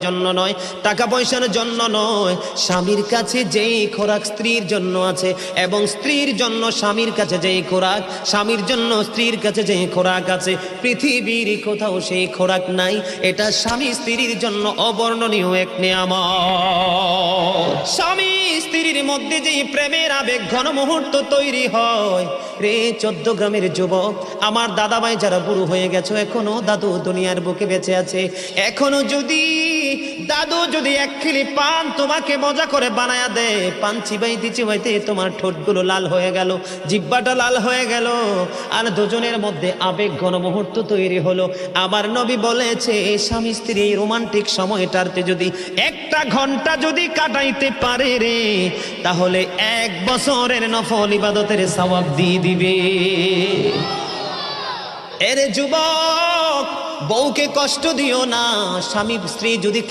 জন্য নয়, টাকা পয়সার জন্য নয়, স্বামীর কাছে যেই খোরাক স্ত্রীর জন্য আছে এবং স্ত্রীর জন্য স্বামীর কাছে যেই খোরাক, স্বামীর জন্য স্ত্রীর কাছে যেই খোরাক আছে, পৃথিবীর কোথাও সেই খোরাক নাই। এটা স্বামী স্ত্রীর জন্য অবর্ণনীয় এক নিয়ামত। স্বামী স্ত্রীর মধ্যে যেই প্রেমের আবেগ ঘন মুহূর্ত তৈরি হয় রে 14 গ্রামের যুবক, আমার দাদা ভাই যারা বুড়ো হয়ে গেছো, এখনো দাদু দুনিয়ার বুকে বেঁচে আছে, এখনো যদি দাদু যদি এক খিলি পান তোমাকে মজা করে বানায়া দেয়, পান চিবাইতে চিবাইতে তোমার ঠোঁটগুলো লাল হয়ে গেল, জিহ্বাটা লাল হয়ে গেল, আর দুজনের মধ্যে আবেগ ঘন মুহূর্ত তৈরি হলো। আবার নবী বলেছে স্বামী স্ত্রী এই রোমান্টিক সময়টাতে যদি 1টা ঘন্টা যদি কাটাইতে পারে রে, তাহলে 1 বছরের নফল ইবাদতের সওয়াব দিয়ে দিবে। এরে যুবক, বউকে কষ্ট দিও না। স্বামী স্ত্রী যদি